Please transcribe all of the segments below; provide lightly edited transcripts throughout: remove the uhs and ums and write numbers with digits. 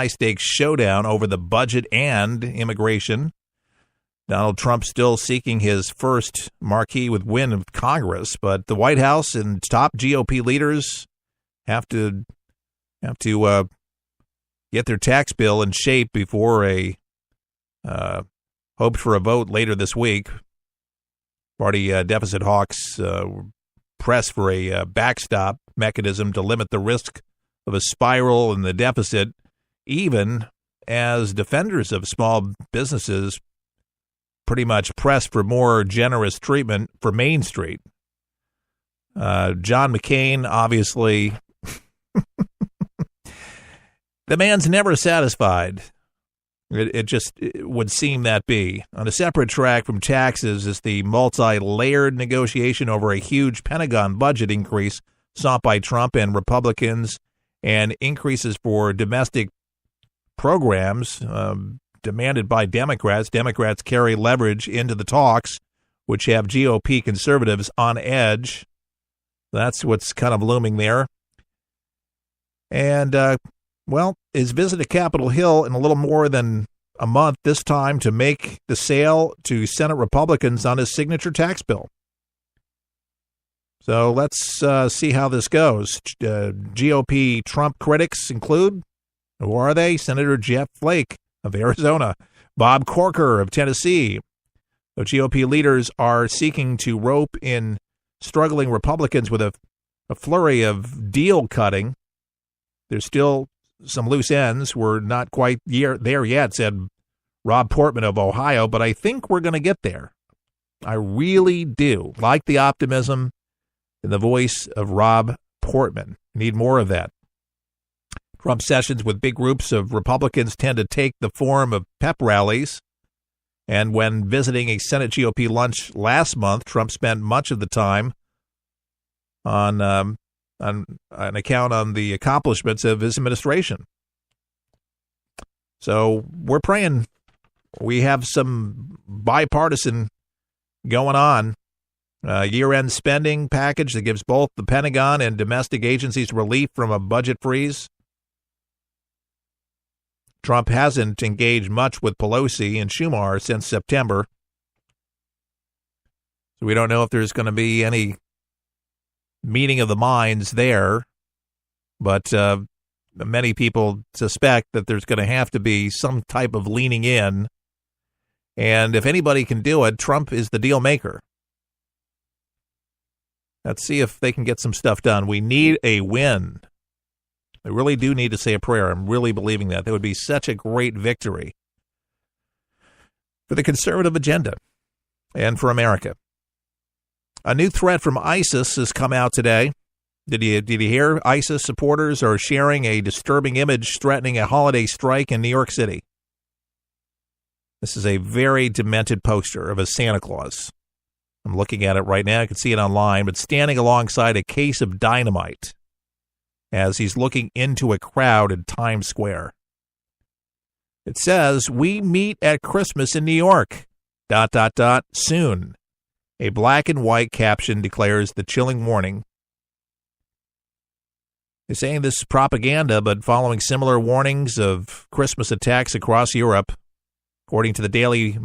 high-stakes showdown over the budget and immigration. Donald Trump still seeking his first marquee with win of Congress, but the White House and top GOP leaders have to get their tax bill in shape before a hoped for a vote later this week. Party deficit hawks press for a backstop mechanism to limit the risk of a spiral in the deficit, even as defenders of small businesses pretty much press for more generous treatment for Main Street. John McCain, obviously, the man's never satisfied. It would seem that be. On a separate track from taxes is the multi-layered negotiation over a huge Pentagon budget increase sought by Trump and Republicans, and increases for domestic programs demanded by Democrats. Democrats carry leverage into the talks, which have GOP conservatives on edge. That's what's kind of looming there. And, his visit to Capitol Hill in a little more than a month, this time to make the sale to Senate Republicans on his signature tax bill. So let's see how this goes. GOP Trump critics include, who are they? Senator Jeff Flake of Arizona, Bob Corker of Tennessee. The GOP leaders are seeking to rope in struggling Republicans with a flurry of deal cutting. There's still some loose ends. We're not quite there yet, said Rob Portman of Ohio, but I think we're going to get there. I really do like the optimism in the voice of Rob Portman. Need more of that. Trump sessions with big groups of Republicans tend to take the form of pep rallies. And when visiting a Senate GOP lunch last month, Trump spent much of the time on an account on the accomplishments of his administration. So we're praying we have some bipartisan going on. Year-end spending package that gives both the Pentagon and domestic agencies relief from a budget freeze. Trump hasn't engaged much with Pelosi and Schumer since September. So we don't know if there's going to be any meeting of the minds there. But many people suspect that there's going to have to be some type of leaning in. And if anybody can do it, Trump is the deal maker. Let's see if they can get some stuff done. We need a win. I really do need to say a prayer. I'm really believing that. That would be such a great victory for the conservative agenda and for America. A new threat from ISIS has come out today. Did you hear? ISIS supporters are sharing a disturbing image threatening a holiday strike in New York City. This is a very demented poster of a Santa Claus. I'm looking at it right now. I can see it online, but standing alongside a case of dynamite as he's looking into a crowd in Times Square. It says, "We meet at Christmas in New York, ... soon." A black and white caption declares the chilling warning. They're saying this is propaganda, but following similar warnings of Christmas attacks across Europe. According to the Daily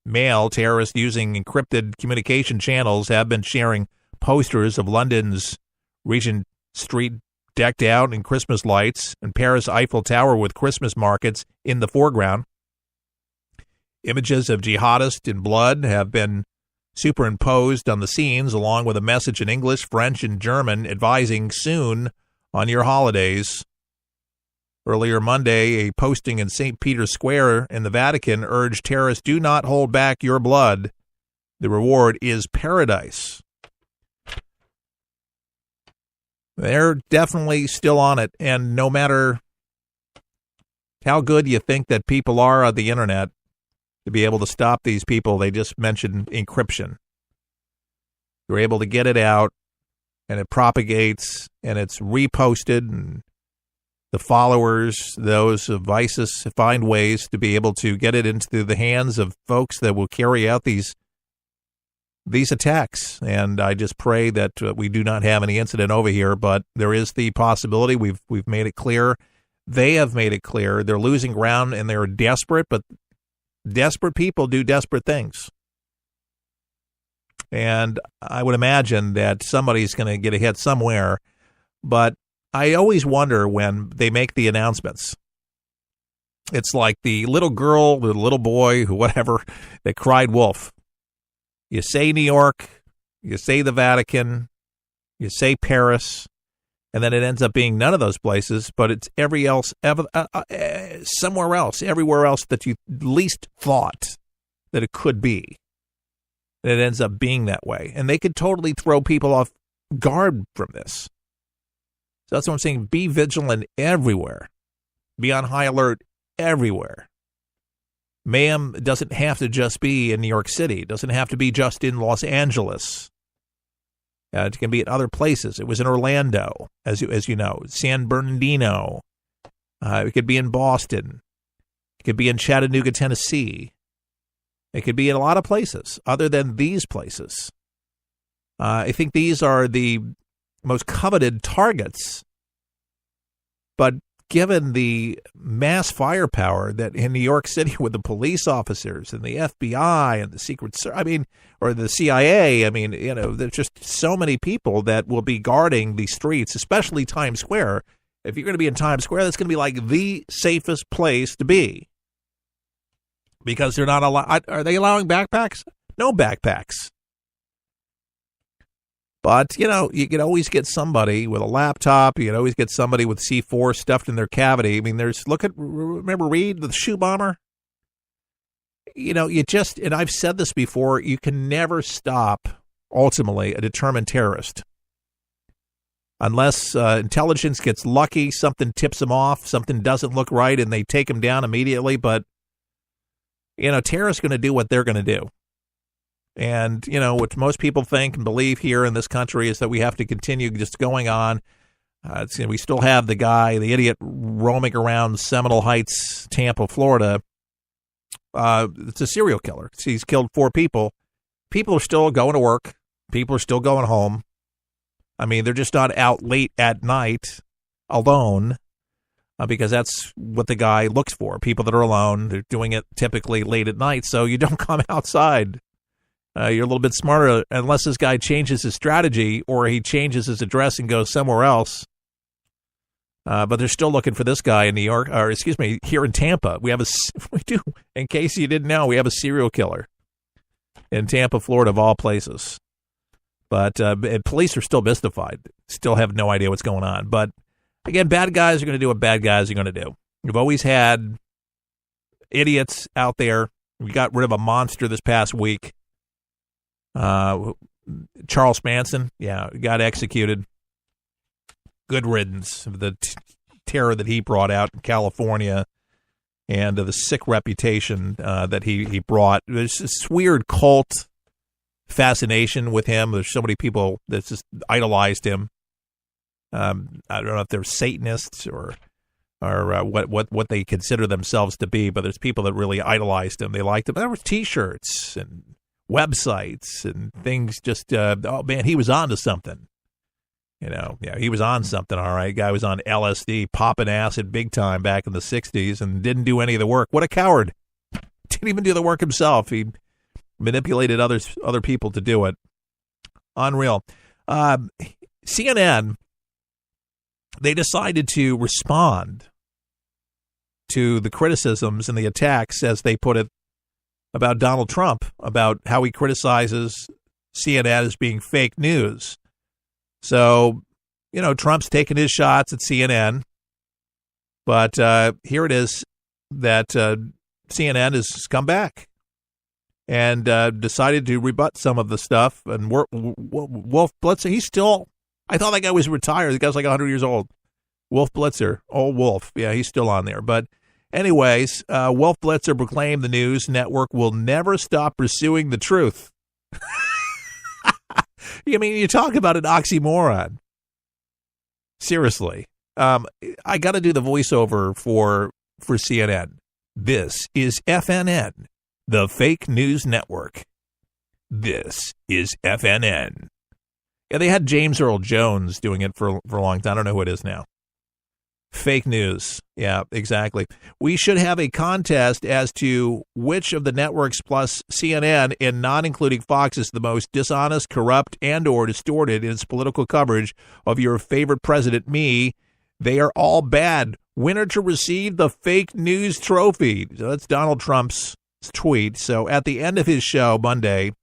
Mail, terrorists using encrypted communication channels have been sharing posters of London's Regent Street decked out in Christmas lights and Paris Eiffel Tower with Christmas markets in the foreground. Images of jihadists in blood have been superimposed on the scenes, along with a message in English, French, and German advising soon on your holidays. Earlier Monday, a posting in St. Peter's Square in the Vatican urged terrorists, do not hold back your blood. The reward is paradise. They're definitely still on it, and no matter how good you think that people are on the internet to be able to stop these people, they just mentioned encryption. You're able to get it out, and it propagates, and it's reposted, and the followers, those of ISIS, find ways to be able to get it into the hands of folks that will carry out these attacks. And I just pray that we do not have any incident over here, but there is the possibility. We've made it clear They have made it clear they're losing ground and they're desperate, but desperate people do desperate things. And I would imagine that somebody's going to get a hit somewhere. But I always wonder when they make the announcements. It's like the little girl, the little boy, whatever, that cried wolf. You say New York, you say the Vatican, you say Paris, and then it ends up being none of those places, but it's somewhere else, everywhere else that you least thought that it could be. And it ends up being that way. And they could totally throw people off guard from this. So that's what I'm saying. Be vigilant everywhere. Be on high alert everywhere. Mayhem doesn't have to just be in New York City. It doesn't have to be just in Los Angeles. It can be at other places. It was in Orlando, as you know, San Bernardino. It could be in Boston. It could be in Chattanooga, Tennessee. It could be in a lot of places other than these places. I think these are the most coveted targets. But given the mass firepower that in New York City with the police officers and the FBI and the Secret Service, or the CIA, there's just so many people that will be guarding the streets, especially Times Square. If you're going to be in Times Square, that's going to be like the safest place to be. Because they're not allowed. Are they allowing backpacks? No backpacks. But, you can always get somebody with a laptop. You can always get somebody with C4 stuffed in their cavity. Remember Reed, the shoe bomber? And I've said this before, you can never stop, ultimately, a determined terrorist. Unless intelligence gets lucky, something tips them off, something doesn't look right, and they take them down immediately. But, terrorists are going to do what they're going to do. And, what most people think and believe here in this country is that we have to continue just going on. We still have the idiot roaming around Seminole Heights, Tampa, Florida. It's a serial killer. He's killed 4 people. People are still going to work. People are still going home. They're just not out late at night alone because that's what the guy looks for. People that are alone, they're doing it typically late at night, so you don't come outside. You're a little bit smarter unless this guy changes his strategy or he changes his address and goes somewhere else. But they're still looking for this guy in New York, here in Tampa. We do, in case you didn't know, we have a serial killer in Tampa, Florida, of all places. But police are still mystified, still have no idea what's going on. But again, bad guys are going to do what bad guys are going to do. We've always had idiots out there. We got rid of a monster this past week. Charles Manson, got executed. Good riddance of the terror that he brought out in California and the sick reputation that he brought. There's this weird cult fascination with him. There's so many people that just idolized him. I don't know if they're Satanists or what they consider themselves to be, but there's people that really idolized him. They liked him. There were T-shirts and websites and things. Just oh man, he was on to something. He was on something. All right, guy was on LSD, popping acid big time back in the '60s, and didn't do any of the work. What a coward! Didn't even do the work himself. He manipulated other people to do it. Unreal. CNN, they decided to respond to the criticisms and the attacks, as they put it, about Donald Trump, about how he criticizes CNN as being fake news. So, Trump's taking his shots at CNN, but here it is that CNN has come back and decided to rebut some of the stuff. And Wolf Blitzer, I thought that guy was retired. The guy's like 100 years old. Wolf Blitzer, old Wolf. Yeah, he's still on there. But anyways, Wolf Blitzer proclaimed the news network will never stop pursuing the truth. You talk about an oxymoron. Seriously. I got to do the voiceover for CNN. This is FNN, the fake news network. This is FNN. Yeah, they had James Earl Jones doing it for a long time. I don't know who it is now. Fake news. Yeah, exactly. We should have a contest as to which of the networks plus CNN and not including Fox is the most dishonest, corrupt, and or distorted in its political coverage of your favorite president, me. They are all bad. Winner to receive the fake news trophy. So that's Donald Trump's tweet. So at the end of his show Monday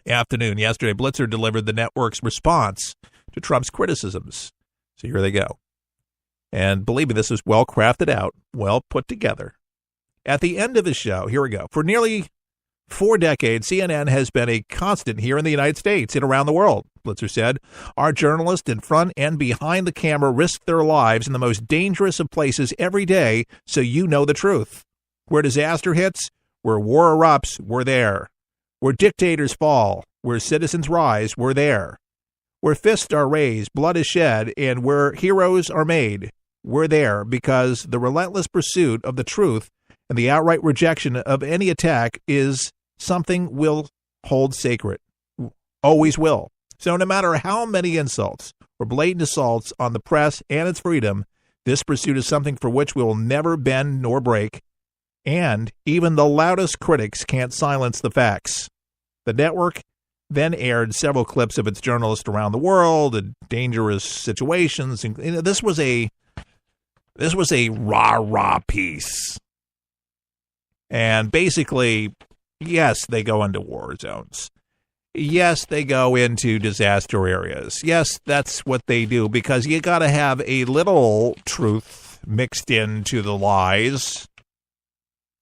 afternoon, yesterday, Blitzer delivered the network's response to Trump's criticisms. So here they go. And believe me, this is well crafted out, well put together. At the end of the show, here we go. For nearly 4 decades, CNN has been a constant here in the United States and around the world, Blitzer said. Our journalists in front and behind the camera risk their lives in the most dangerous of places every day so you know the truth. Where disaster hits, where war erupts, we're there. Where dictators fall, where citizens rise, we're there. Where fists are raised, blood is shed, and where heroes are made, we're there, because the relentless pursuit of the truth and the outright rejection of any attack is something we'll hold sacred. Always will. So no matter how many insults or blatant assaults on the press and its freedom, this pursuit is something for which we will never bend nor break, and even the loudest critics can't silence the facts. The network then aired several clips of its journalists around the world in dangerous situations. This was a rah-rah piece. And basically, yes, they go into war zones. Yes, they go into disaster areas. Yes, that's what they do, because you got to have a little truth mixed into the lies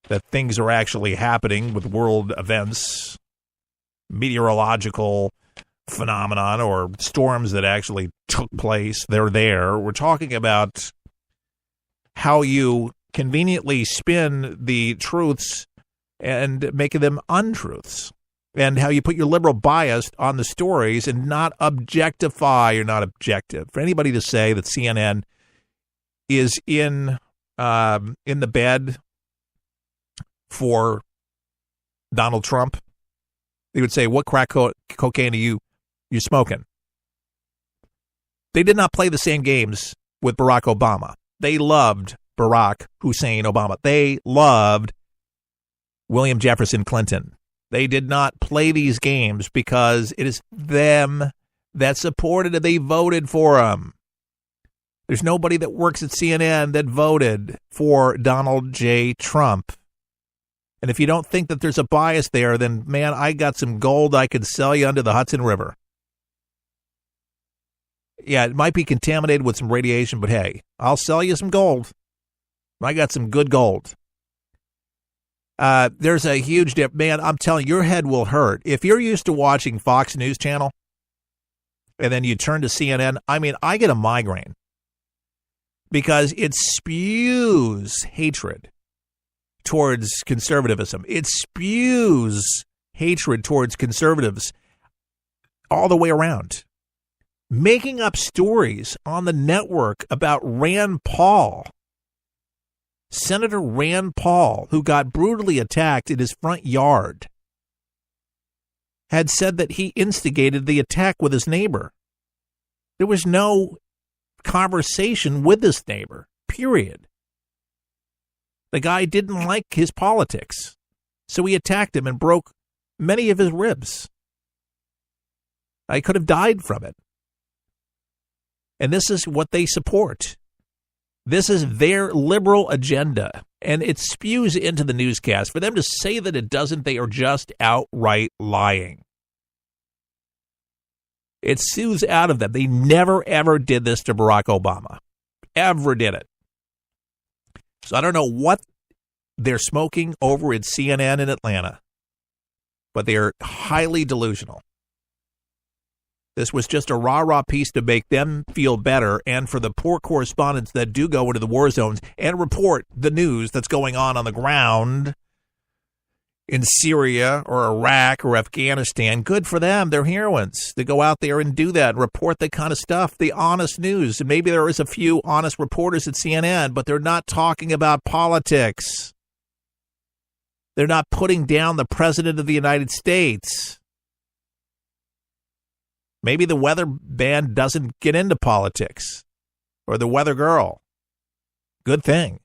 that things are actually happening with world events, meteorological phenomenon, or storms that actually took place. They're there. We're talking about how you conveniently spin the truths and make them untruths, and how you put your liberal bias on the stories and not objectify or not objective. For anybody to say that CNN is in the bed for Donald Trump, they would say, what crack cocaine are you smoking? They did not play the same games with Barack Obama. They loved Barack Hussein Obama. They loved William Jefferson Clinton. They did not play these games because it is them that supported it. They voted for him. There's nobody that works at CNN that voted for Donald J. Trump. And if you don't think that there's a bias there, then, man, I got some gold I could sell you under the Hudson River. Yeah, it might be contaminated with some radiation, but hey, I'll sell you some gold. I got some good gold. There's a huge dip. Man, I'm telling you, your head will hurt. If you're used to watching Fox News Channel and then you turn to CNN, I mean, I get a migraine because it spews hatred towards conservatism. It spews hatred towards conservatives all the way around. Making up stories on the network about Rand Paul, Senator Rand Paul, who got brutally attacked in his front yard, had said that he instigated the attack with his neighbor. There was no conversation with this neighbor, period. The guy didn't like his politics, so he attacked him and broke many of his ribs. I could have died from it. And this is what they support. This is their liberal agenda, and it spews into the newscast. For them to say that it doesn't, they are just outright lying. It spews out of them. They never, ever did this to Barack Obama. Ever did it. So I don't know what they're smoking over at CNN in Atlanta, but they are highly delusional. This was just a rah-rah piece to make them feel better, and for the poor correspondents that do go into the war zones and report the news that's going on the ground in Syria or Iraq or Afghanistan. Good for them. They're heroines. They go out there and do that and report that kind of stuff, the honest news. And maybe there is a few honest reporters at CNN, but they're not talking about politics. They're not putting down the president of the United States. Maybe the weather band doesn't get into politics, or the weather girl. Good thing.